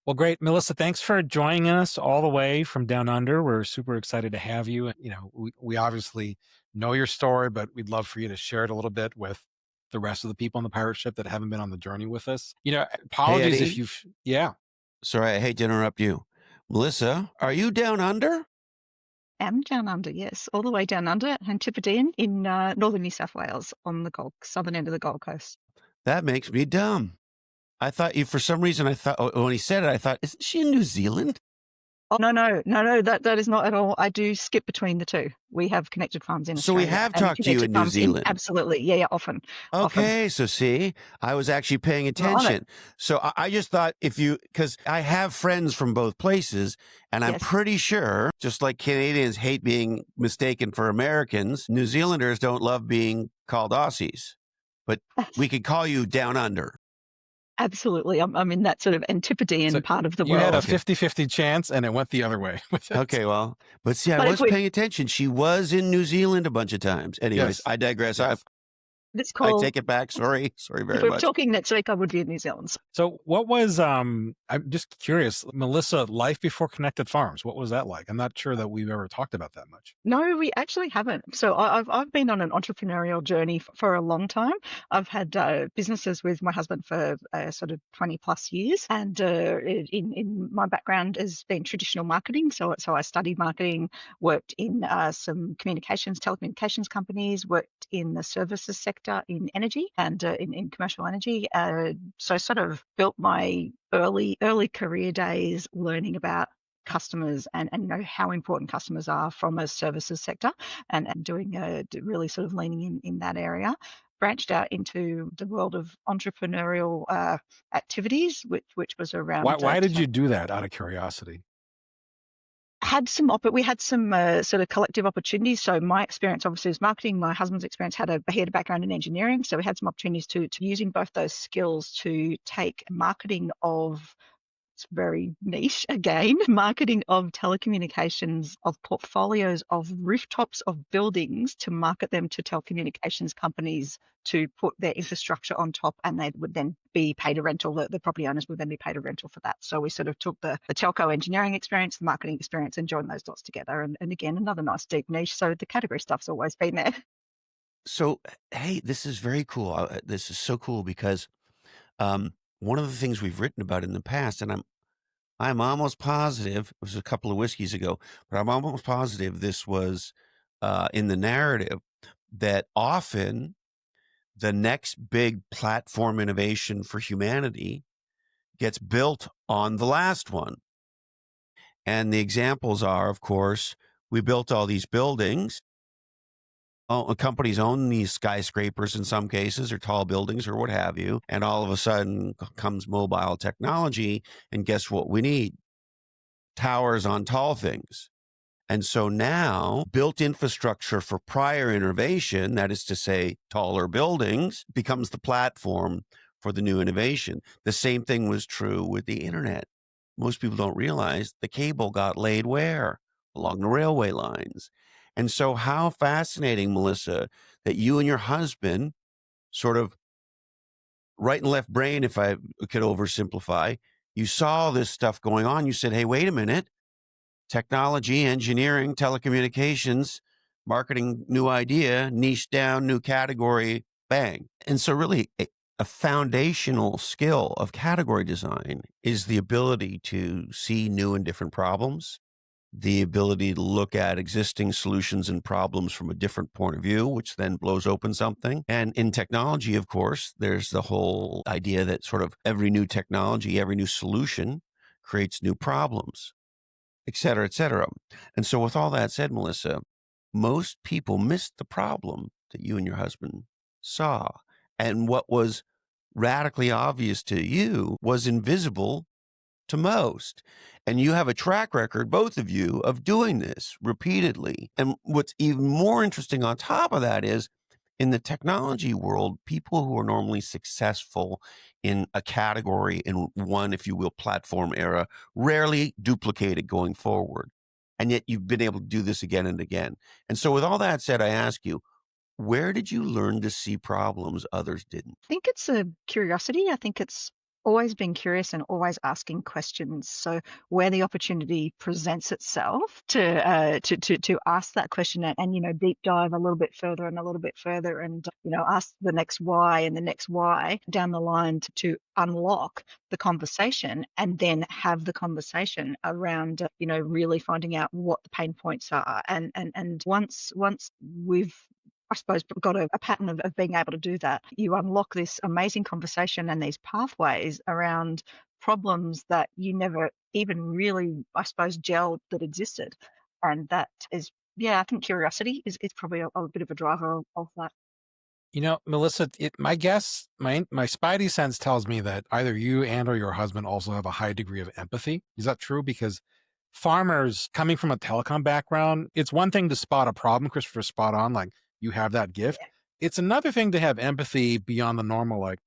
Well, great. Melissa, thanks for joining us all the way from down under. We're super excited to have you. We obviously know your story, but we'd love for you to share it a little bit with the rest of the people on the pirate ship that haven't been on the journey with us. Hey, Apologies if Eddie. yeah. Sorry, I hate to interrupt you. Melissa, are you down under? Am down under, yes, all the way down under Antipodean in northern New South Wales on the southern end of the Gold Coast. That makes me dumb. I thought you, for some reason, I thought, when he said it, I thought, isn't she in New Zealand? Oh, no, that is not at all. I do skip between the two. We have connected farms in So we Australia have and talked to you connected in New farms in, Zealand. absolutely, yeah, often. Okay, so see, I was actually paying We're on it. attention. So I just thought because I have friends from both places, and I'm Yes. pretty sure, just like Canadians hate being mistaken for Americans, New Zealanders don't love being called Aussies. But we could call you down under. Absolutely. I'm in that sort of So Antipodean part of the you had a world. Okay. 50-50 chance and it went the other way with it. Okay, well, but see, I But if was we paying attention. She was in New Zealand a bunch of times. Anyways, Yes. I digress. Yes. this I call, take it back. Sorry if very we were much. talking next week, I would be in New Zealand. So what was I'm just curious, Melissa, life before Connected Farms, what was that like? I'm not sure that we've ever talked about that much. No, we actually haven't. So I've been on an entrepreneurial journey for a long time. I've had businesses with my husband for sort of 20 plus years, and in my background has been traditional marketing. So I studied marketing, worked in some telecommunications companies, worked in the services sector in energy and in commercial energy. So I sort of built my early career days learning about customers and how important customers are from a services sector and doing really sort of leaning in that area. Branched out into the world of entrepreneurial activities, which was around Why did you do that out of curiosity? we had some sort of collective opportunities. So my experience obviously was marketing. My husband's experience he had a background in engineering. So we had some opportunities to using both those skills to take marketing of, it's very niche again, marketing of telecommunications, of portfolios, of rooftops of buildings to market them to telecommunications companies to put their infrastructure on top, and they would then be paid a rental. The property owners would then be paid a rental for that. So we sort of took the telco engineering experience, the marketing experience, and joined those dots together. And again, another nice deep niche. So the category stuff's always been there. So, hey, this is very cool. This is so cool because one of the things we've written about in the past, and I'm almost positive it was a couple of whiskeys ago, but I'm almost positive this was in the narrative that often the next big platform innovation for humanity gets built on the last one. And the examples are, of course, we built all these buildings. Companies own these skyscrapers in some cases, or tall buildings, or what have you. And all of a sudden comes mobile technology. And guess what we need? Towers on tall things. And so now built infrastructure for prior innovation, that is to say, taller buildings, becomes the platform for the new innovation. The same thing was true with the internet. Most people don't realize the cable got laid where? Along the railway lines. And so how fascinating, Melissa, that you and your husband sort of right and left brain, if I could oversimplify, you saw this stuff going on. You said, hey, wait a minute. Technology, engineering, telecommunications, marketing, new idea, niche down, new category, bang. And so really a foundational skill of category design is the ability to see new and different problems, the ability to look at existing solutions and problems from a different point of view, which then blows open something. And in technology, of course, there's the whole idea that sort of every new technology, every new solution creates new problems, et cetera, et cetera. And so with all that said, Melissa, most people missed the problem that you and your husband saw. And what was radically obvious to you was invisible to most. And you have a track record, both of you, of doing this repeatedly. And what's even more interesting on top of that is in the technology world, people who are normally successful in a category in one, if you will, platform era, rarely duplicate it going forward. And yet you've been able to do this again and again. And so with all that said, I ask you, where did you learn to see problems others didn't? I think it's a curiosity. I think it's always been curious and always asking questions. So where the opportunity presents itself to ask that question and deep dive a little bit further and a little bit further and ask the next why and the next why down the line to unlock the conversation and then have the conversation around really finding out what the pain points are and once we've I suppose, got a pattern of being able to do that. You unlock this amazing conversation and these pathways around problems that you never even really, I suppose, gelled that existed. And that is, yeah, I think curiosity is probably a bit of a driver of that. Melissa, my guess, my spidey sense tells me that either you and or your husband also have a high degree of empathy. Is that true? Because farmers coming from a telecom background, it's one thing to spot a problem, Christopher's spot on, like you have that gift. Yeah. It's another thing to have empathy beyond the normal, like,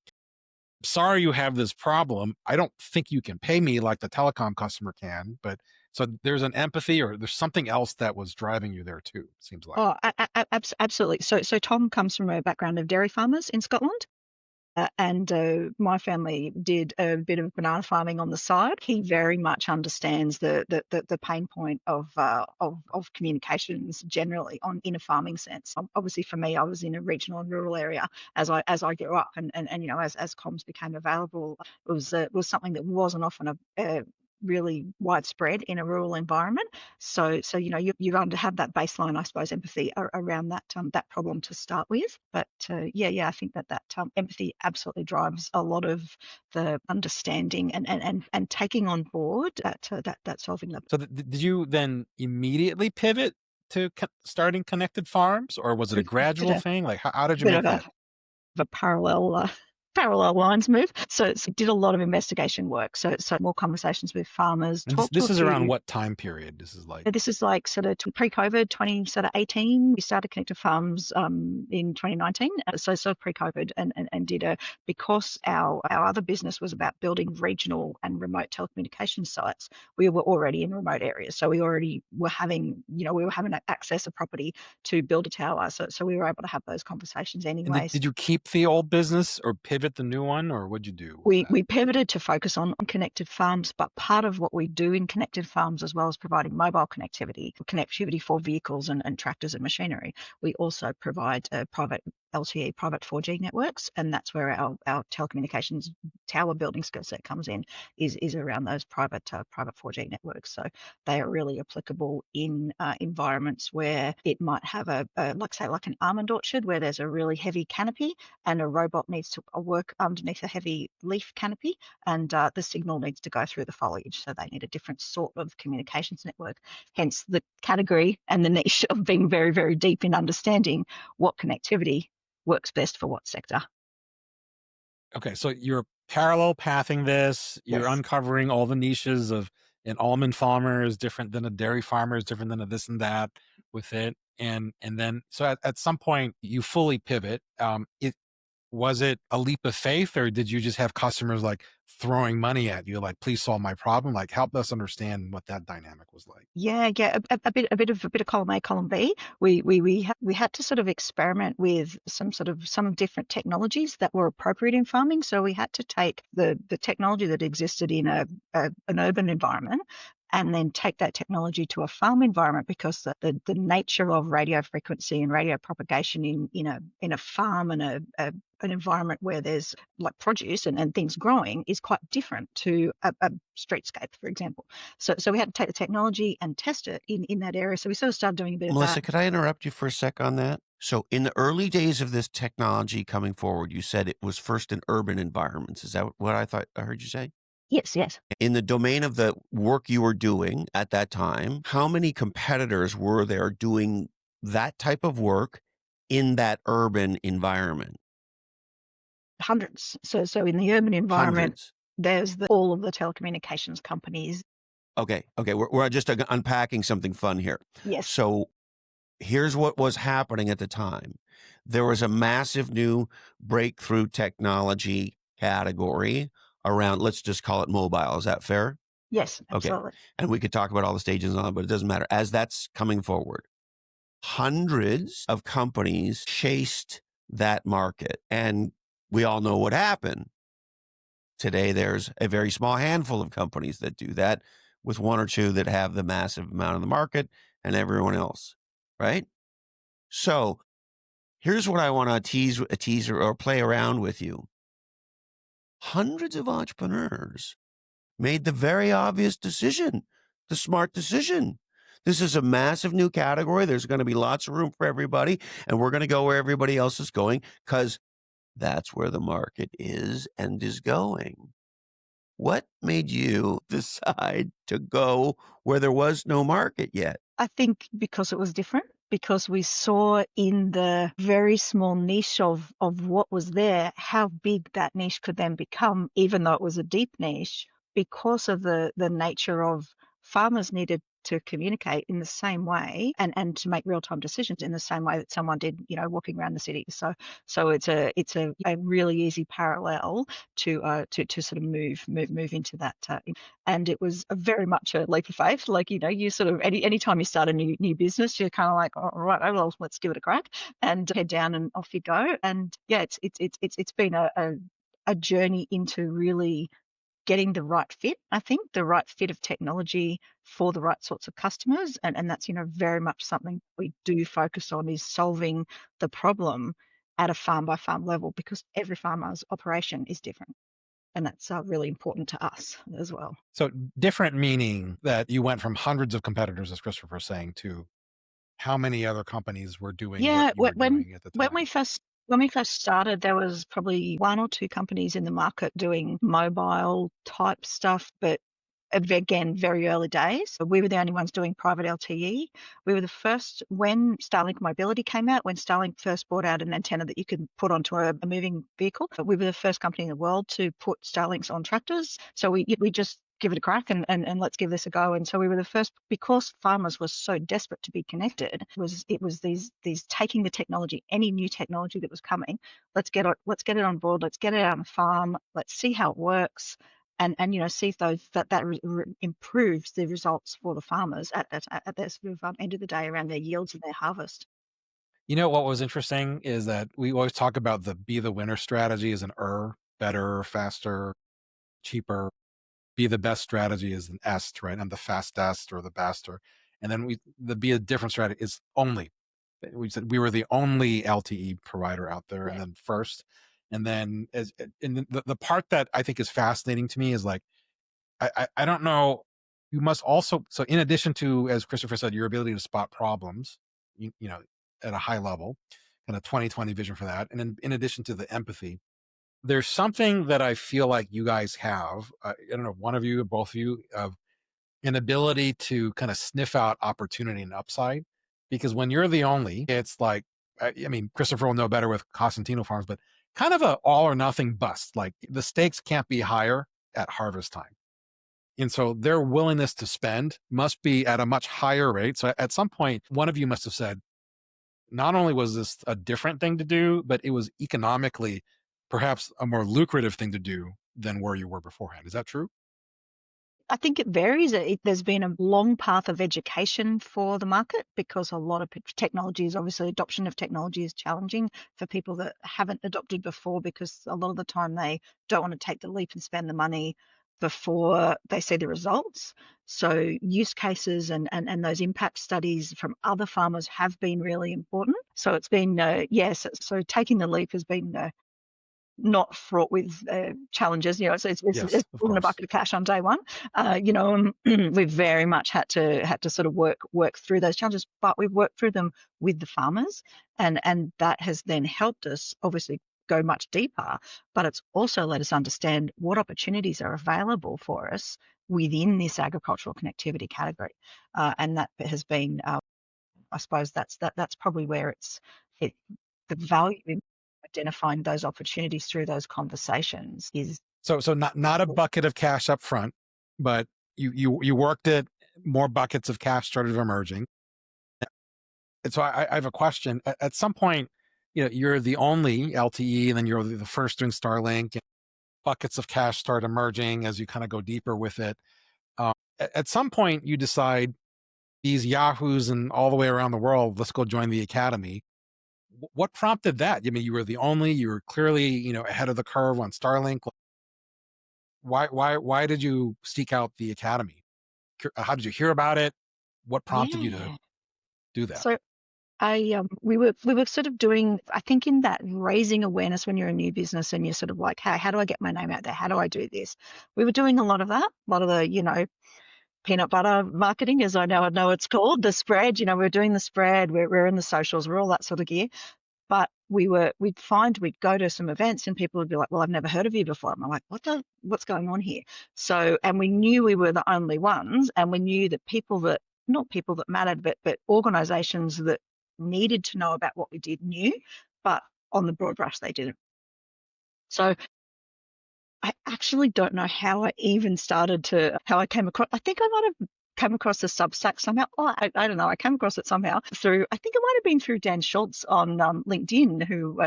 sorry you have this problem. I don't think you can pay me like the telecom customer can, but so there's an empathy or there's something else that was driving you there too, seems like. Oh, absolutely. So Tom comes from a background of dairy farmers in Scotland. And my family did a bit of banana farming on the side. He very much understands the pain point of communications generally in a farming sense. Obviously, for me, I was in a regional and rural area as I grew up, and as comms became available, it was something that wasn't often a really widespread in a rural environment. So you have that baseline, I suppose, empathy around that problem to start with. But I think that empathy absolutely drives a lot of the understanding and taking on board that solving the So did you then immediately pivot to starting connected farms, or was it a bit gradual of thing? Like how did you bit make of that? a parallel lines move. So did a lot of investigation work. So more conversations with farmers, And talk to this a is around few. what time period? This is like, This is like sort of pre-COVID, 2018. We started Connected Farms in 2019, so pre-COVID, and did because our other business was about building regional and remote telecommunications sites. We were already in remote areas, so we already were having access a property to build a tower. So we were able to have those conversations and anyway. did you keep the old business or pivot the new one, or what'd you do with that? We pivoted to focus on connected farms, but part of what we do in connected farms, as well as providing mobile connectivity for vehicles and tractors and machinery, we also provide private LTE, private 4G networks, and that's where our telecommunications tower building skill set comes in, is around those private 4G networks. So they are really applicable in environments where it might have like an almond orchard where there's a really heavy canopy and a robot needs to work underneath a heavy leaf canopy, and the signal needs to go through the foliage. So they need a different sort of communications network. Hence the category and the niche of being very, very deep in understanding what connectivity works best for what sector. Okay, so you're parallel pathing this. You're Yes. uncovering all the niches of an almond farmer is different than a dairy farmer is different than a this and that with it, and then so at some point you fully pivot. Was it a leap of faith, or did you just have customers like throwing money at you, like, please solve my problem? Like, help us understand what that dynamic was like. Yeah, yeah, a bit of column A, column B. We had to sort of experiment with some different technologies that were appropriate in farming. So we had to take the technology that existed in an urban environment and then take that technology to a farm environment, because the nature of radio frequency and radio propagation in a farm and an environment where there's like produce and things growing is quite different to a streetscape, for example. So we had to take the technology and test it in that area. So we sort of started doing a bit of Melissa, that. could I interrupt you for a sec on that? So in the early days of this technology coming forward, you said it was first in urban environments. Is that what I thought I heard you say? Yes, yes. In the domain of the work you were doing at that time, how many competitors were there doing that type of work in that urban environment? Hundreds. So in the urban environment, Hundreds. there's all of the telecommunications companies. Okay. We're just unpacking something fun here. Yes, So here's what was happening at the time. There was a massive new breakthrough technology category around, let's just call it mobile. Is that fair? yes, Okay. absolutely. And we could talk about all the stages and all that, but it doesn't matter. As that's coming forward, hundreds of companies chased that market. And we all know what happened. Today, there's a very small handful of companies that do that, with one or two that have the massive amount of the market and everyone else, right? So here's what I want to tease or play around with you. Hundreds of entrepreneurs made the very obvious decision, the smart decision. This is a massive new category. There's going to be lots of room for everybody, and we're going to go where everybody else is going because that's where the market is and is going. What made you decide to go where there was no market yet? I think because it was different, because we saw in the very small niche of what was there, how big that niche could then become, even though it was a deep niche, because of the nature of farmers needed to communicate in the same way and to make real-time decisions in the same way that someone did, walking around the city. So it's a really easy parallel to sort of move into that and it was very much a leap of faith. Like, you sort of anytime you start a new business, you're kind of like, all right, oh, well, let's give it a crack and head down and off you go. And yeah, it's been a journey into really getting the right fit. I think the right fit of technology for the right sorts of customers, and that's very much something we do focus on is solving the problem at a farm by farm level because every farmer's operation is different, and that's really important to us as well. So different meaning that you went from hundreds of competitors, as Christopher was saying, to how many other companies were doing what Yeah, you were doing at the when we time? first started, there was probably one or two companies in the market doing mobile type stuff, but again, very early days. We were the only ones doing private LTE. We were the first when Starlink Mobility came out, when Starlink first brought out an antenna that you could put onto a moving vehicle. We were the first company in the world to put Starlinks on tractors. So we just give it a crack and let's give this a go. And so we were the first because farmers were so desperate to be connected. It was these taking the technology, any new technology that was coming. Let's get it on board. Let's get it out on the farm. Let's see how it works and see if that improves the results for the farmers at their sort of end of the day around their yields and their harvest. You know what was interesting is that we always talk about the be the winner strategy as an better, faster, cheaper. Be the best strategy is an est, right? I'm the fastest or the best, and then the be a different strategy is only. We said we were the only LTE provider out there, and Yeah, then first, and then and the part that I think is fascinating to me is like I don't know. You must also so in addition to, as Christopher said, your ability to spot problems, you know, at a high level, kind of 2020 vision for that, and in addition to the empathy, there's something that I feel like you guys have. I don't know, one of you or both of you, of an ability to kind of sniff out opportunity and upside. Because when you're the only, it's like, I mean, Christopher will know better with Cosentino Farms, but kind of a all or nothing bust. Like the stakes can't be higher at harvest time. And so their willingness to spend must be at a much higher rate. So at some point, one of you must have said, not only was this a different thing to do, but it was economically perhaps a more lucrative thing to do than where you were beforehand. Is that true? I think it varies. There's been a long path of education for the market because a lot of technology is obviously adoption of technology is challenging for people that haven't adopted before because a lot of the time they don't want to take the leap and spend the money before they see the results. So use cases and those impact studies from other farmers have been really important. So it's been, yes, so taking the leap has been not fraught with challenges. It's Yes, of pulling a course. bucket of cash on day one. We've very much had to sort of work through those challenges, but we've worked through them with the farmers, and that has then helped us obviously go much deeper. But it's also let us understand what opportunities are available for us within this agricultural connectivity category, and that has been I suppose that's probably where it the value in identifying those opportunities through those conversations is So not a bucket of cash up front, but you worked it. More buckets of cash started emerging. And so I have a question. At some point, you're the only LTE, and then you're the first doing Starlink. And buckets of cash start emerging as you kind of go deeper with it. At some point, you decide these yahoos and all the way around the world, let's go join the academy. What prompted that? I mean, you were the only. You were clearly, ahead of the curve on Starlink. why did you seek out the academy? How did you hear about it? What prompted you to Yeah. do that? So we were sort of doing, I think, in that raising awareness when you're a new business and you're sort of like, hey, how do I get my name out there? How do I do this? We were doing a lot of that, a lot of the, peanut butter marketing, as I now know it's called, the spread. We're doing the spread, we're in the socials, we're all that sort of gear. But we'd find we'd go to some events and people would be like, well, I've never heard of you before. And I'm like, what's going on here? So, and we knew we were the only ones, and we knew that not people that mattered, but organizations that needed to know about what we did knew, but on the broad brush, they didn't. So I actually don't know how how I came across. I think I might have come across the Substack somehow. Oh, I don't know. I came across it somehow I think it might have been through Dan Schultz on LinkedIn, who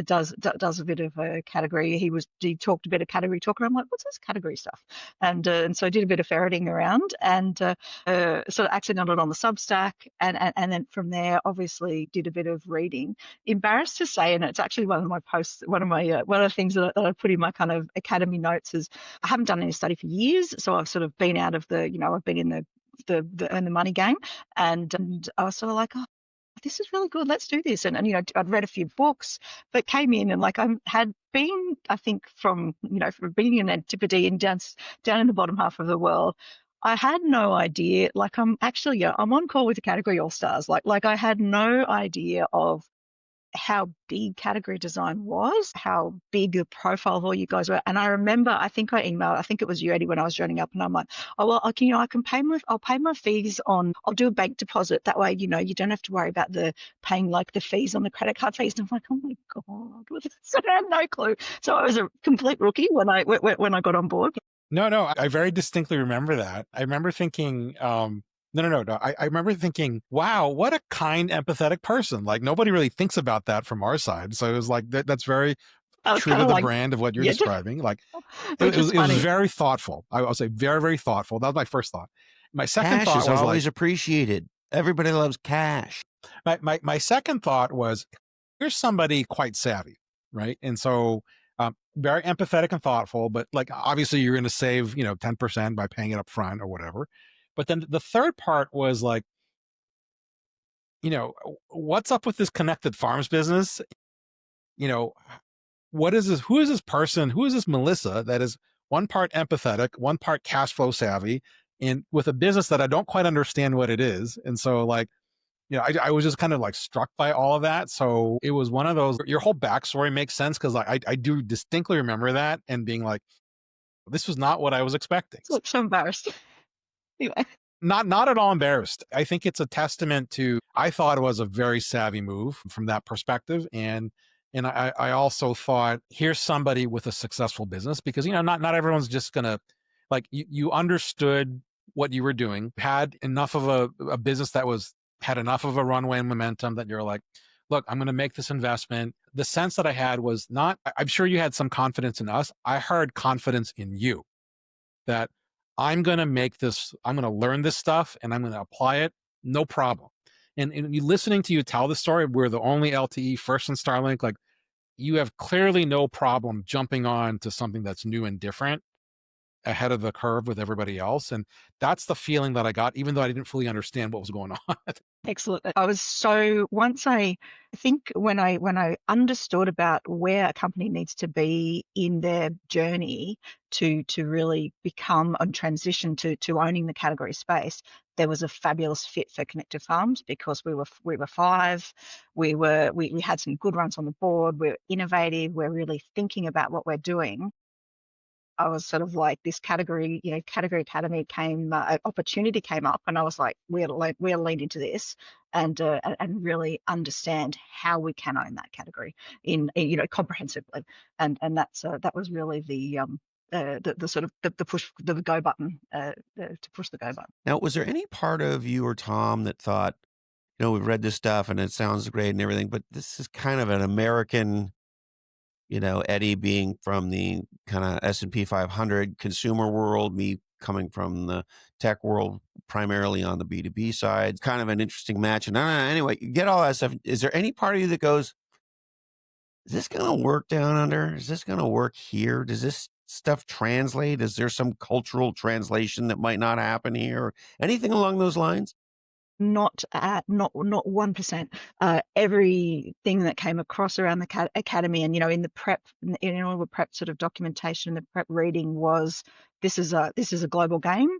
does a bit of a category. He talked a bit of category talk, and I'm like, what's this category stuff? And so I did a bit of ferreting around, and sort of accidentally on the Substack, and then from there, obviously, did a bit of reading. Embarrassed to say, and it's actually one of my posts, one of the things that I put in my kind of academy notes is I haven't done any study for years, so I've sort of been out of I've been in the earn the money game, and I was sort of like, oh, this is really good. Let's do this. And I'd read a few books, but came in and like I had been, I think, from being in Antipodes and down in the bottom half of the world. I had no idea. Like I'm on call with the Category All Stars. Like I had no idea of how big category design was, how big the profile of all you guys were. And I remember, I think I emailed, I think it was you, Eddie, when I was joining up, and I'm like, oh well, I'll pay my fees I'll do a bank deposit. That way, you don't have to worry about paying like the fees on the credit card fees. And I'm like, oh my God, so I had no clue. So I was a complete rookie when I got on board. No, I very distinctly remember that. I remember thinking, no. I remember thinking, wow, what a kind, empathetic person. Like nobody really thinks about that from our side. So it was like that's very I was true kind to of the like, brand of what you're yeah, describing. Like which is it was funny. very thoughtful. I'll say very, very thoughtful. That was my first thought. My second Cash thought is was like, always appreciated. Everybody loves cash. my second thought was, here's somebody quite savvy, right? And so very empathetic and thoughtful, but like obviously you're going to save 10% by paying it up front or whatever. But then the third part was like, what's up with this connected farms business? You know, what is this? Who is this person? Who is this Melissa that is one part empathetic, one part cash flow savvy, and with a business that I don't quite understand what it is? And so like, I was just kind of like struck by all of that. So it was one of those, your whole backstory makes sense because I do distinctly remember that and being like, this was not what I was expecting. So embarrassed. Anyway. Not at all embarrassed. I think it's a testament to, I thought it was a very savvy move from that perspective. And I also thought, here's somebody with a successful business because, not everyone's just going to like, you understood what you were doing, had enough of a business that had enough of a runway and momentum that you're like, look, I'm going to make this investment. The sense that I had was not, I'm sure you had some confidence in us. I heard confidence in you that I'm going to learn this stuff and I'm going to apply it. No problem. And you listening to you tell the story, we're the only LTE first in Starlink. Like you have clearly no problem jumping on to something that's new and different ahead of the curve with everybody else. And that's the feeling that I got, even though I didn't fully understand what was going on. Excellent. I was so once I think when I understood about where a company needs to be in their journey to really become and transition to owning the category space, there was a fabulous fit for Connected Farms because we were five, we had some good runs on the board, we're innovative, we're really thinking about what we're doing. I was sort of like this category academy opportunity came up, and I was like, we'll lean into this and really understand how we can own that category comprehensively, and that was really the sort of the push the go button to push the go button. Now, was there any part of you or Tom that thought, we've read this stuff and it sounds great and everything, but this is kind of an American, Eddie being from the kind of S&P 500 consumer world, me coming from the tech world, primarily on the B2B side, kind of an interesting match. And anyway, you get all that stuff. Is there any part of you that goes, is this going to work down under? Is this going to work here? Does this stuff translate? Is there some cultural translation that might not happen here? Or anything along those lines? Not 1%. Everything that came across around the academy, and in the prep, in all the prep sort of documentation, the prep reading was, this is a global game,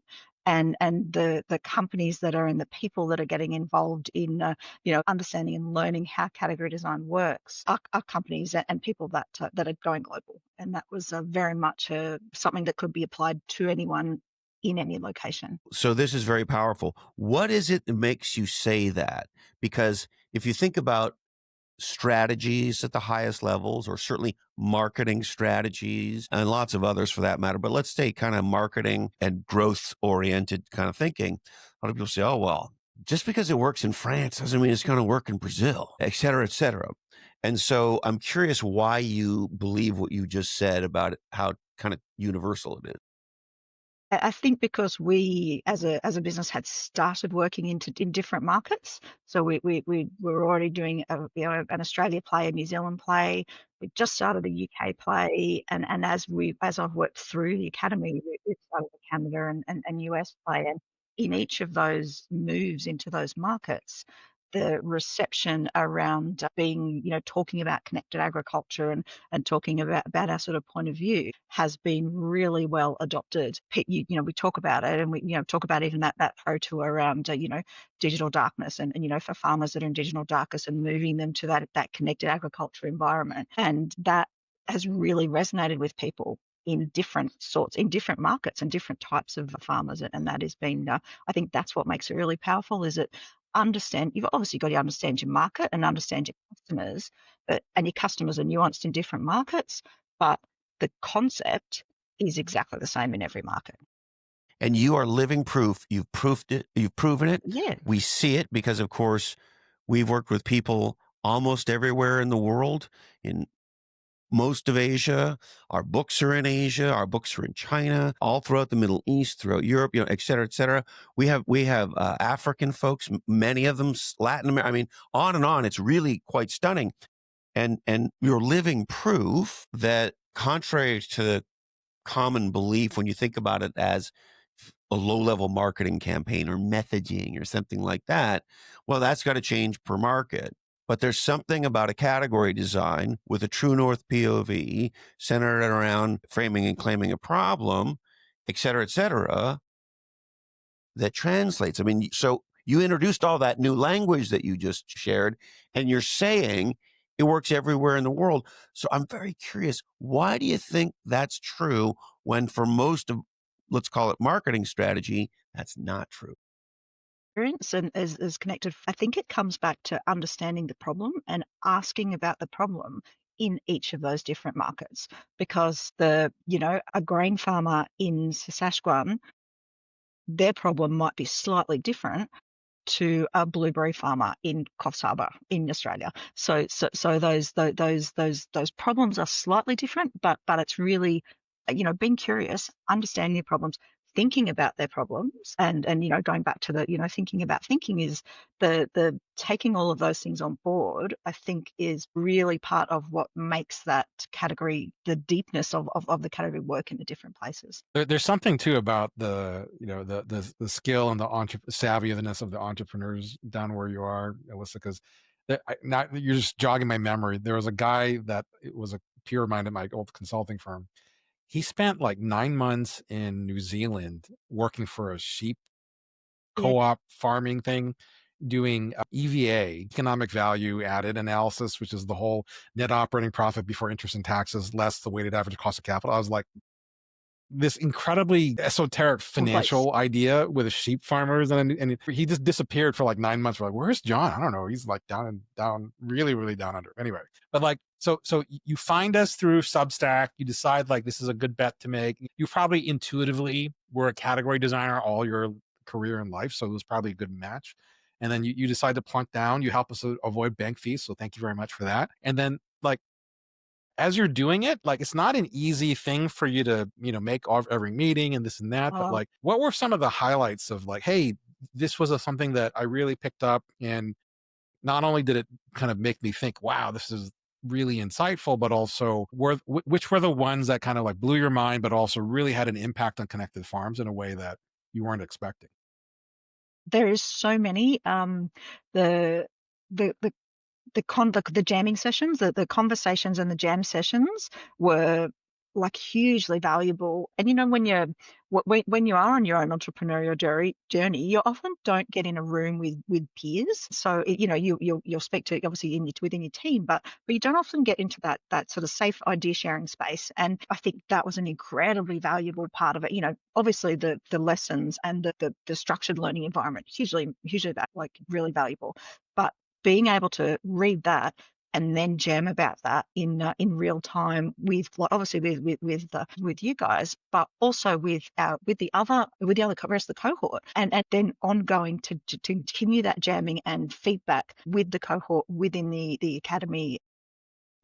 and the companies that are, and the people that are getting involved in understanding and learning how category design works are companies and people that are going global, and that was very much something that could be applied to anyone in any location. So this is very powerful. What is it that makes you say that? Because if you think about strategies at the highest levels, or certainly marketing strategies and lots of others for that matter, but let's say kind of marketing and growth oriented kind of thinking, a lot of people say, oh, well, just because it works in France doesn't mean it's going to work in Brazil, et cetera, et cetera. And so I'm curious why you believe what you just said about how kind of universal it is. I think because we, as a business, had started working in different markets, so we were already doing an Australia play, a New Zealand play. We just started a UK play, and as I've worked through the academy, we started a Canada and US play, and in each of those moves into those markets, the reception around being, talking about connected agriculture and talking about our sort of point of view has been really well adopted. We talk about it, and we talk about even that pro tour around digital darkness, and for farmers that are in digital darkness and moving them to that connected agriculture environment, and that has really resonated with people in different markets and different types of farmers, and that has been I think that's what makes it really powerful. Is it you've obviously got to understand your market and understand your customers, and your customers are nuanced in different markets, but the concept is exactly the same in every market. And you are living proof. You've proofed it. You've proven it. Yeah. We see it because, of course, we've worked with people almost everywhere in the world, in most of Asia. Our books are in Asia. Our books are in China, all throughout the Middle East, throughout Europe, et cetera, et cetera. We have African folks, many of them, Latin America. I mean, on and on. It's really quite stunning. And you're living proof that, contrary to common belief, when you think about it as a low-level marketing campaign or messaging or something like that, well, that's got to change per market. But there's something about a category design with a true north POV centered around framing and claiming a problem, et cetera, that translates. I mean, so you introduced all that new language that you just shared, and you're saying it works everywhere in the world. So I'm very curious, why do you think that's true when for most of, let's call it marketing strategy, that's not true? Experience and is connected. I think it comes back to understanding the problem and asking about the problem in each of those different markets, because a grain farmer in Saskatchewan, their problem might be slightly different to a blueberry farmer in Coffs Harbour in Australia. So those problems are slightly different, but it's really, being curious, understanding your problems, thinking about their problems, and going back to the thinking about thinking is the taking all of those things on board. I think is really part of what makes that category, the deepness of the category, work in the different places. There's something too about the skill and the savviness of the entrepreneurs down where you are, Alyssa, because not you're just jogging my memory. There was a guy that it was a peer of mine at my old consulting firm. He spent like 9 months in New Zealand working for a sheep Yeah. co-op farming thing, doing EVA, economic value added analysis, which is the whole net operating profit before interest and taxes less the weighted average cost of capital. I was like, this incredibly esoteric Complex. financial idea with the sheep farmers, and he just disappeared for like 9 months. We're like, where's John? I don't know. He's like down, really, really down under. Anyway, but like, so you find us through Substack. You decide like this is a good bet to make. You probably intuitively were a category designer all your career in life, so it was probably a good match. And then you decide to plunk down. You help us avoid bank fees, so thank you very much for that. And then like as you're doing it, like it's not an easy thing for you to, make every meeting and this and that. But Oh, like, what were some of the highlights of like, hey, this was something that I really picked up, and not only did it kind of make me think, wow, this is really insightful, but also which were the ones that kind of like blew your mind, but also really had an impact on connected farms in a way that you weren't expecting? There is so many. The the the the jamming sessions, the conversations and the jam sessions were like hugely valuable. And when when you are on your own entrepreneurial journey, you often don't get in a room with peers. So you'll speak to obviously within your team, but you don't often get into that sort of safe idea sharing space. And I think that was an incredibly valuable part of it. Obviously the lessons and the structured learning environment, hugely like really valuable. But being able to read that and then jam about that in real time with, like, obviously with you guys, but also with the other rest of the cohort, and then ongoing to continue that jamming and feedback with the cohort within the academy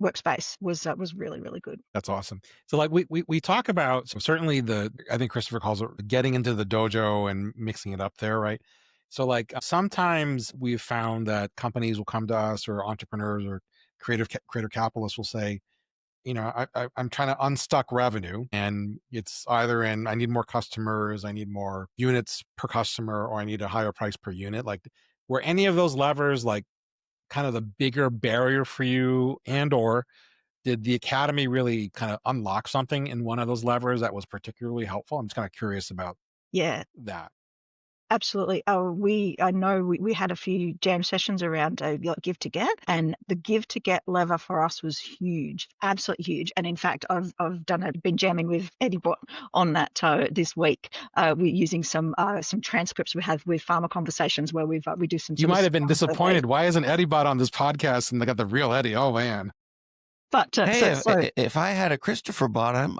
workspace was really, really good. That's awesome. So like we talk about, so certainly I think Christopher calls it getting into the dojo and mixing it up there, right? So like sometimes we've found that companies will come to us, or entrepreneurs or creator capitalists will say, I'm trying to unstuck revenue, and it's either in I need more customers, I need more units per customer, or I need a higher price per unit. Like, were any of those levers like kind of the bigger barrier for you, and or did the academy really kind of unlock something in one of those levers that was particularly helpful? I'm just kind of curious about Yeah. that. Absolutely. I know we had a few jam sessions around like give to get, and the give to get lever for us was huge, absolutely huge. And in fact, I've been jamming with Eddie Bot on that this week. We're using some transcripts we have with farmer conversations where we do some You sort of might have been surveys. disappointed. Why isn't Eddie Bot on this podcast and they got the real Eddie? Oh man. But Hey, if I had a Christopher bot,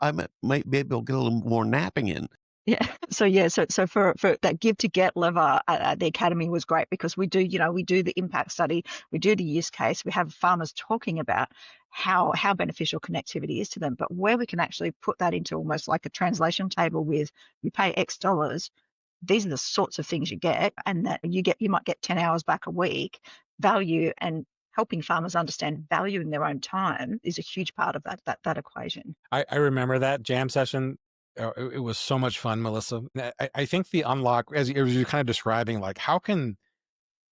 might be able to get a little more napping in. Yeah. So for that give to get lever at the academy was great, because we do the impact study, we do the use case, we have farmers talking about how beneficial connectivity is to them, but where we can actually put that into almost like a translation table with, you pay X dollars, these are the sorts of things you get, and that you might get 10 hours back a week value. And helping farmers understand value in their own time is a huge part of that equation. I remember that jam session. It was so much fun, Melissa. I think the unlock, as you're kind of describing, like how can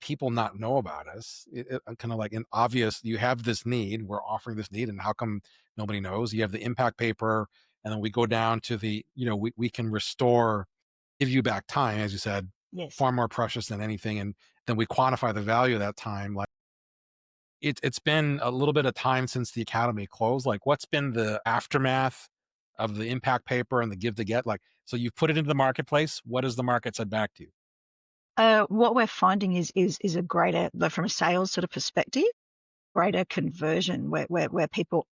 people not know about us? Kind of like an obvious, you have this need, we're offering this need, and how come nobody knows? You have the impact paper, and then we go down to we can restore, give you back time, as you said, Yes. far more precious than anything. And then we quantify the value of that time. Like it's been a little bit of time since the academy closed. Like, what's been the aftermath of the impact paper and the give to get? Like, so you put it into the marketplace. What has the market said back to you? What we're finding is a greater, like, from a sales sort of perspective, greater conversion, where people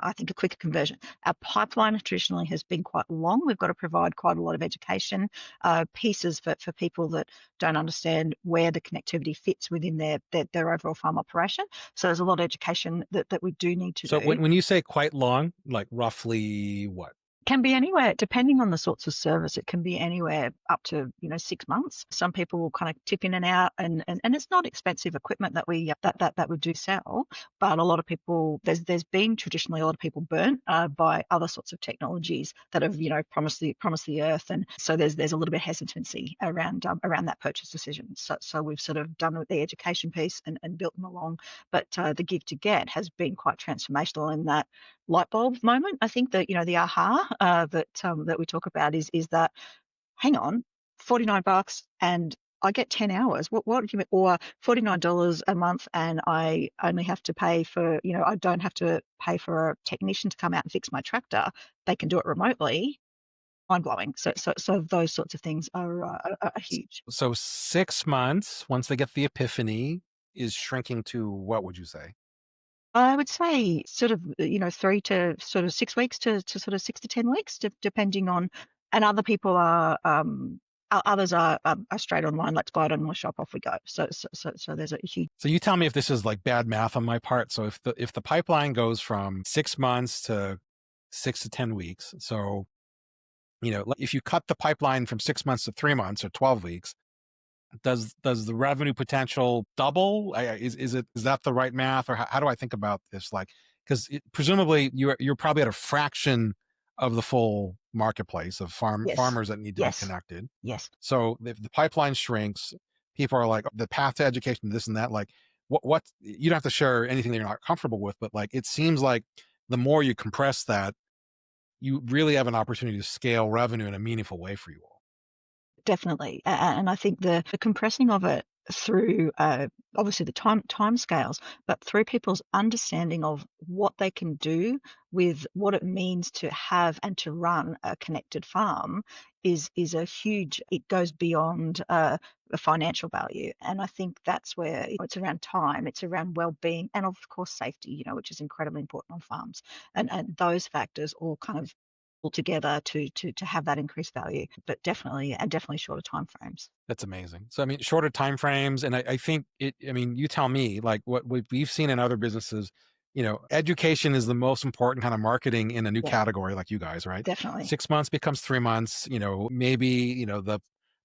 I think a quicker conversion. Our pipeline traditionally has been quite long. We've got to provide quite a lot of education pieces for people that don't understand where the connectivity fits within their overall farm operation. So there's a lot of education that we do need to So do. when you say quite long, like roughly what? Can be anywhere, depending on the sorts of service. It can be anywhere up to 6 months. Some people will kind of tip in and out, and it's not expensive equipment that we do sell, but a lot of people, there's been traditionally a lot of people burnt by other sorts of technologies that have promised the earth, and so there's a little bit of hesitancy around that purchase decision. So we've sort of done the education piece and built them along, but the give to get has been quite transformational in that light bulb moment. I think that the aha that we talk about is that, hang on, $49 and I get 10 hours. What do you mean? Or $49 a month and I only have to pay for, I don't have to pay for a technician to come out and fix my tractor. They can do it remotely. Mind blowing. So those sorts of things are huge. So 6 months, once they get the epiphany, is shrinking to what would you say? I would say sort of, 3 to sort of 6 weeks to sort of 6 to 10 weeks, depending on, and other people are, others are straight online. Let's buy it on my shop, off we go. So there's a huge. So you tell me if this is like bad math on my part. So if the pipeline goes from 6 months to 6 to 10 weeks, so if you cut the pipeline from 6 months to 3 months or 12 weeks, does the revenue potential double? Is that the right math, or how do I think about this? Like, because presumably you're probably at a fraction of the full marketplace of Yes, farmers that need to be yes, connected. yes. So if the pipeline shrinks, people are like the path to education, this and that. Like, what you don't have to share anything that you're not comfortable with, but like it seems like the more you compress that, you really have an opportunity to scale revenue in a meaningful way for you all. Definitely, and I think the compressing of it through, obviously the timescales, but through people's understanding of what they can do with what it means to have and to run a connected farm is a huge. It goes beyond, a financial value, and I think that's where, it's around time, it's around well-being, and of course safety, which is incredibly important on farms, and those factors all kind of pull together to have that increased value, but definitely shorter timeframes. That's amazing. So I mean, shorter time frames, and I think it. I mean, you tell me. Like what we've seen in other businesses, education is the most important kind of marketing in a new Yeah, category, like you guys, right? definitely. 6 months becomes 3 months. Maybe the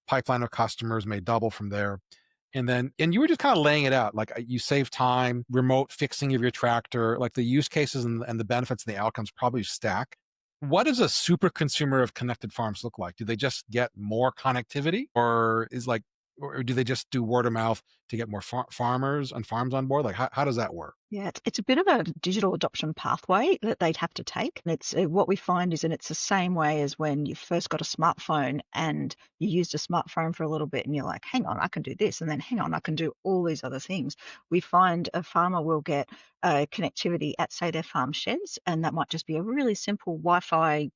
pipeline of customers may double from there. And you were just kind of laying it out, like you save time, remote fixing of your tractor, like the use cases and the benefits and the outcomes probably stack. What does a super consumer of connected farms look like? Do they just get more connectivity, or do they just do word of mouth to get more farmers and farms on board? Like, how does that work? Yeah, it's a bit of a digital adoption pathway that they'd have to take. And it's what we find is, and it's the same way as when you first got a smartphone and you used a smartphone for a little bit and you're like, hang on, I can do this. And then hang on, I can do all these other things. We find a farmer will get connectivity at, say, their farm sheds. And that might just be a really simple Wi Fi,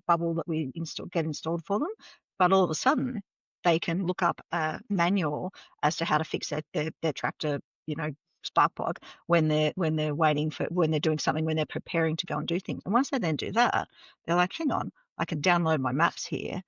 bubble that we get installed for them. But all of a sudden, they can look up a manual as to how to fix their tractor, spark plug when they're doing something, when they're preparing to go and do things. And once they then do that, they're like, hang on, I can download my maps here.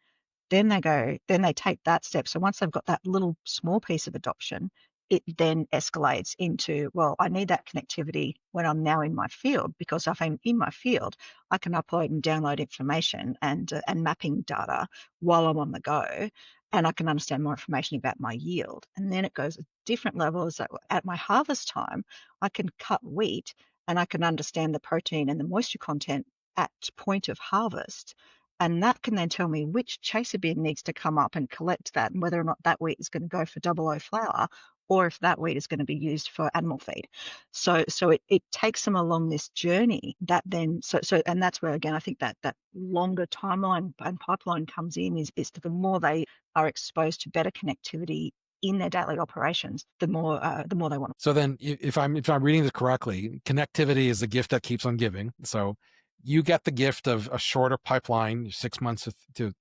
Then they take that step. So once they've got that little small piece of adoption, it then escalates into, well, I need that connectivity when I'm now in my field, because if I'm in my field, I can upload and download information and mapping data while I'm on the go, and I can understand more information about my yield. And then it goes a different levels that at my harvest time, I can cut wheat and I can understand the protein and the moisture content at point of harvest, and that can then tell me which chaser bin needs to come up and collect that, and whether or not that wheat is going to go for double O flour, or if that wheat is going to be used for animal feed. So it takes them along this journey that then, and that's where, again, I think that longer timeline and pipeline comes in, is that the more they are exposed to better connectivity in their daily operations, the more they want. So then, if I'm reading this correctly, connectivity is the gift that keeps on giving. So you get the gift of a shorter pipeline, 6 months to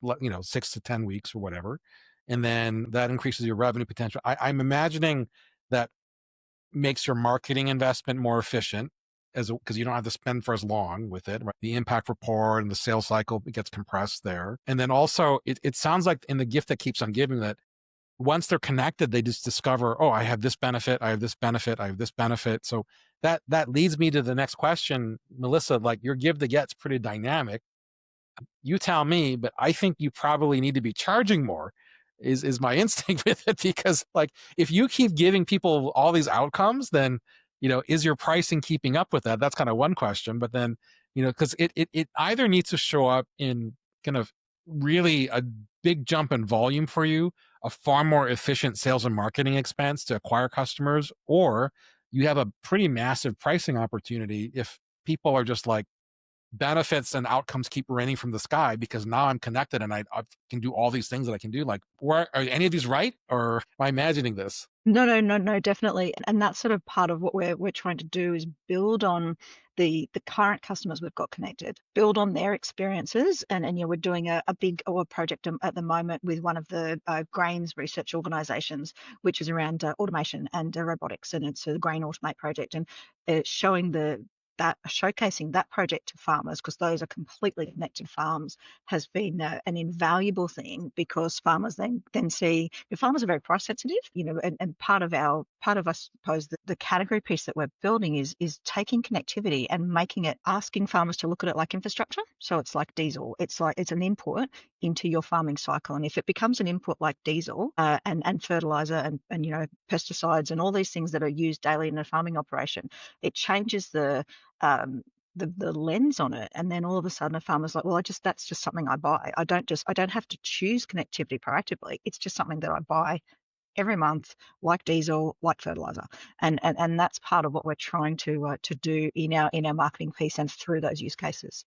6 to 10 weeks or whatever, and then that increases your revenue potential. I'm imagining that makes your marketing investment more efficient, as because you don't have to spend for as long with it. Right? The impact report and the sales cycle gets compressed there, and then also it sounds like in the gift that keeps on giving, that once they're connected, they just discover, oh, I have this benefit, I have this benefit, I have this benefit. So that leads me to the next question, Melissa. Like your give to get's pretty dynamic. You tell me, but I think you probably need to be charging more. Is my instinct with it, because like if you keep giving people all these outcomes, then is your pricing keeping up with that? That's kind of one question. But then because it either needs to show up in kind of really a big jump in volume for you, a far more efficient sales and marketing expense to acquire customers, or you have a pretty massive pricing opportunity if people are just like, benefits and outcomes keep raining from the sky because now I'm connected and I can do all these things that I can do. Like, are any of these right, or am I imagining this? No, no, no, no, definitely. And that's sort of part of what we're trying to do, is build on the current customers we've got connected, build on their experiences. And we're doing a big project at the moment with one of the grains research organizations, which is around automation and robotics. And it's a grain automate project, and showing that showcasing that project to farmers, because those are completely connected farms, has been an invaluable thing, because farmers then see, farmers are very price sensitive, and I suppose the category piece that we're building is taking connectivity and asking farmers to look at it like infrastructure. So it's like diesel. It's an input into your farming cycle, and if it becomes an input like diesel, and fertilizer, and pesticides and all these things that are used daily in a farming operation, it changes um, the lens on it. And then all of a sudden a farmer's like, well, that's just something I buy. I don't have to choose connectivity proactively. It's just something that I buy every month, like diesel, like fertilizer. And that's part of what we're trying to do in our marketing piece and through those use cases.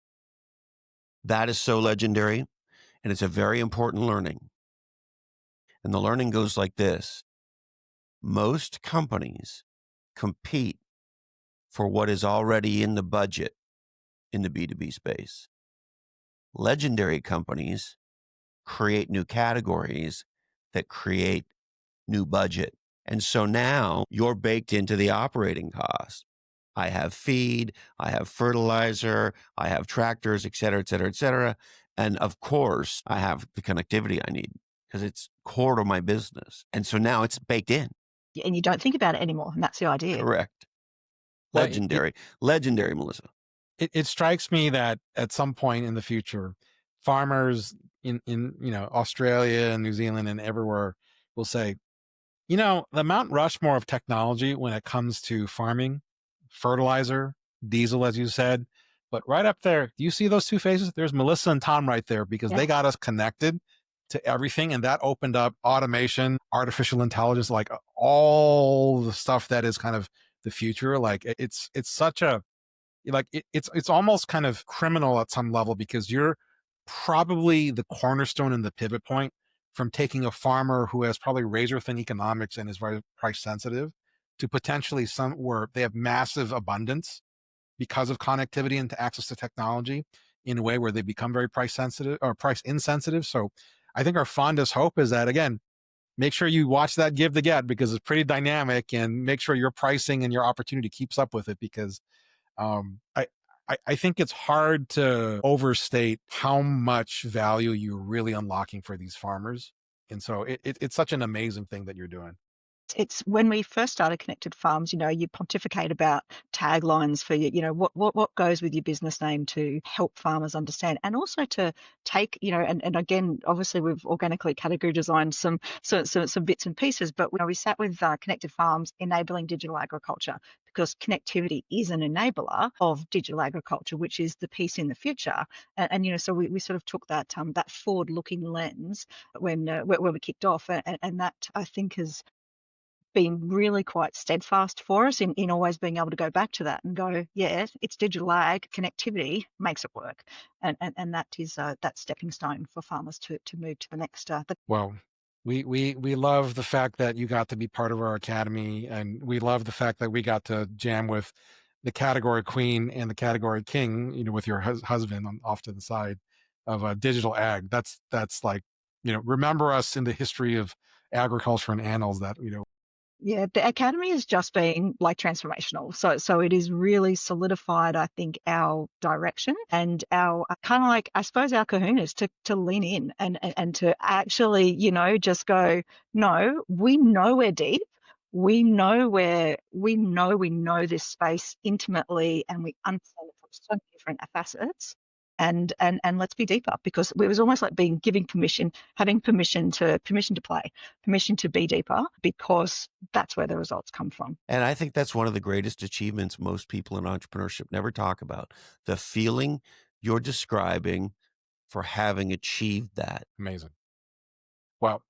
That is so legendary, and it's a very important learning. And the learning goes like this: most companies compete for what is already in the budget in the B2B space. Legendary companies create new categories that create new budget. And so now you're baked into the operating cost. I have feed, I have fertilizer, I have tractors, et cetera, et cetera, et cetera. And of course, I have the connectivity I need because it's core to my business. And so now it's baked in. And you don't think about it anymore, and that's the idea. Correct. Well, Legendary. Legendary, Melissa. it strikes me that at some point in the future, farmers in Australia and New Zealand and everywhere will say, the Mount Rushmore of technology when it comes to farming, fertilizer, diesel, as you said, but right up there, do you see those two faces? There's Melissa and Tom right there, because they Yes. got us connected to everything, and that opened up automation, artificial intelligence, like all the stuff that is kind of the future. Like it's such a it's almost kind of criminal at some level, because you're probably the cornerstone and the pivot point from taking a farmer who has probably razor thin economics and is very price sensitive to potentially some where they have massive abundance because of connectivity and access to technology in a way where they become very price sensitive or price insensitive. So I think our fondest hope is that, again, make sure you watch that give to get, because it's pretty dynamic, and make sure your pricing and your opportunity keeps up with it, because um, I, I think it's hard to overstate how much value you're really unlocking for these farmers. And so it's such an amazing thing that you're doing. It's when we first started Connected Farms, you pontificate about taglines for what goes with your business name to help farmers understand, and also to take, and again, obviously we've organically category designed some bits and pieces, but we sat with Connected Farms enabling digital agriculture, because connectivity is an enabler of digital agriculture, which is the piece in the future. And so we sort of took that forward-looking lens when we kicked off, and that I think has been really quite steadfast for us in always being able to go back to that and go, yeah, it's digital ag, connectivity makes it work. And that is that stepping stone for farmers to move to the next. Well, we love the fact that you got to be part of our academy, and we love the fact that we got to jam with the category queen and the category king, with your husband off to the side of digital ag. That's like, remember us in the history of agriculture and annals that, Yeah, the academy has just been like transformational. So it is really solidified, I think, our direction and our kind of like, I suppose, our kahunas to lean in and to actually, just go, no, we know we're deep. We know this space intimately, and we understand it from so many different facets. And let's be deeper, because it was almost like giving permission, having permission to play, permission to be deeper, because that's where the results come from. And I think that's one of the greatest achievements most people in entrepreneurship never talk about. The feeling you're describing for having achieved that. amazing. Well,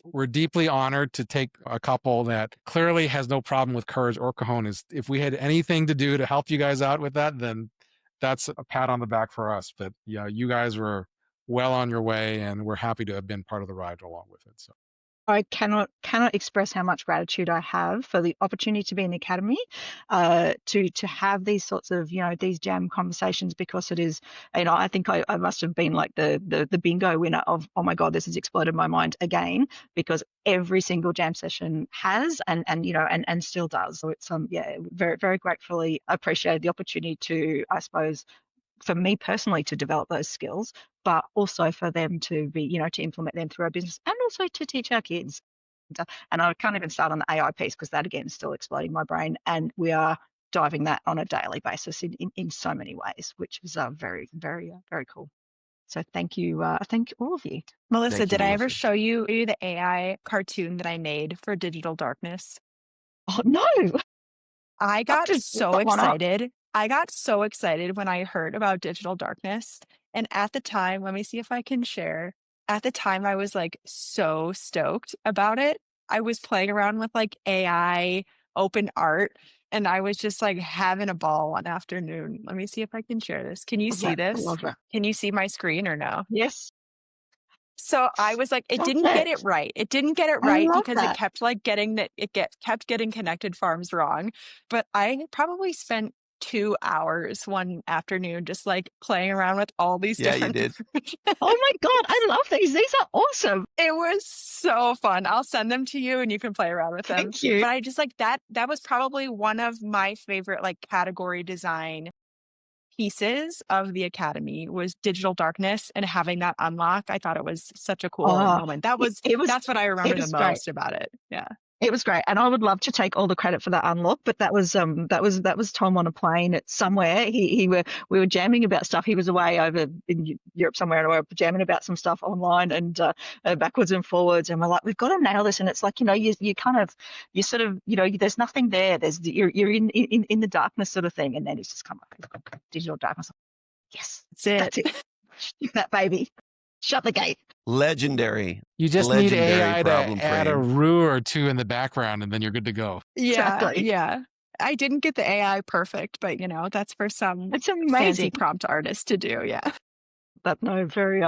we're deeply honored to take a couple that clearly has no problem with courage or cojones. If we had anything to do to help you guys out with that, then that's a pat on the back for us. But yeah, you guys were well on your way, and we're happy to have been part of the ride along with it. So I cannot express how much gratitude I have for the opportunity to be in the academy, to have these sorts of, these jam conversations, because it is, I think I must have been like the bingo winner of, oh my God, this has exploded my mind again, because every single jam session has, and still does. So it's yeah, very, very gratefully appreciated the opportunity to, I suppose, for me personally to develop those skills, but also for them to be, to implement them through our business, and also to teach our kids. And I can't even start on the AI piece, because that again is still exploding my brain. And we are diving that on a daily basis in so many ways, which is very, very, very cool. So thank you. Thank all of you. Melissa, Thank you, did I ever Melissa. show you the AI cartoon that I made for Digital Darkness? Oh no, I I've got just so got one up. excited. I got so excited when I heard about Digital Darkness. And at the time, let me see if I can share. At the time, I was like so stoked about it. I was playing around with like AI open art, and I was just like having a ball one afternoon. Let me see if I can share this. Can you Love see that. I this? love that. Can you see my screen or no? Yes, So I was like, it stop didn't get it. it right. It didn't get it I right love because it that. kept like getting that kept getting connected farms wrong. But I probably spent 2 hours one afternoon just like playing around with all these Yeah, you different did. versions. Oh my God, I love these. These are awesome. It was so fun. I'll send them to you and you can play around with them. Thank you. But I just like that was probably one of my favorite like category design pieces of the academy was Digital Darkness, and having that unlock. I thought it was such a cool Oh, moment. it was That's what I it remember the was great. most about it. Yeah. It was great, and I would love to take all the credit for that unlock. But that was Tom on a plane at somewhere. We were jamming about stuff. He was away over in Europe somewhere, and we were jamming about some stuff online, and backwards and forwards. And we're like, we've got to nail this. And it's like, you kind of, you sort of, there's nothing there. You're in the darkness sort of thing, and then it's just come up, digital darkness. Yes, That's that's it. it. Shoot that baby. Shut the gate. Legendary. You just need Legendary AI problem to add a frame. roux or two in the background, and then you're good to go. Yeah, Exactly. yeah. I didn't get the AI perfect, but that's for some It's fancy amazing. prompt artist to do. Yeah. That no, very,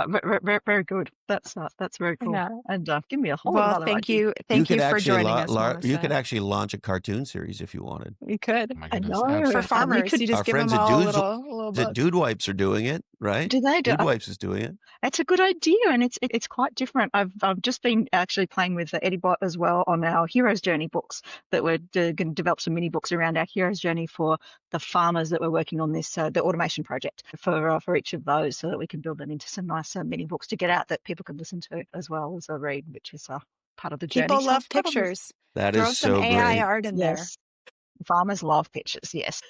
very, very good. That's very cool, Yeah. and give me a whole lot of Well, other thank ideas. you. You Thank could you for actually joining us, you could Melissa. actually launch a cartoon series if you wanted. We could. Oh my I goodness, know. For absolutely. We farmers, could. you just Our give them friends at all a little the book. Dude Wipes are doing it, right? Do they do? Dude Wipes is doing it. It's a good idea, and it's quite different. I've just been actually playing with Eddie Bot as well on our Hero's Journey books, that we're going to develop some mini books around our Hero's Journey for the farmers that we're working on this the automation project for each of those, so that we can build them into some nice mini books to get out that people can listen to as well as a read, which is part of the journey. People So love part of this, pictures. That is Throw some so AI great. art in there. yes, farmers love pictures. Yes,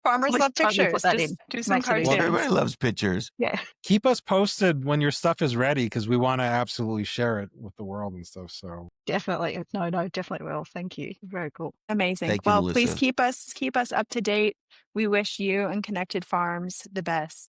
Farmers love totally put pictures. that Just in. do some Makes it Well, easy. everybody cartoons. loves pictures. Yeah. Keep us posted when your stuff is ready, because we want to absolutely share it with the world and stuff. So Definitely. No, definitely will. Thank you. Very cool. Amazing. Thank you, Well, please Melissa. keep us up to date. We wish you and Connected Farms the best.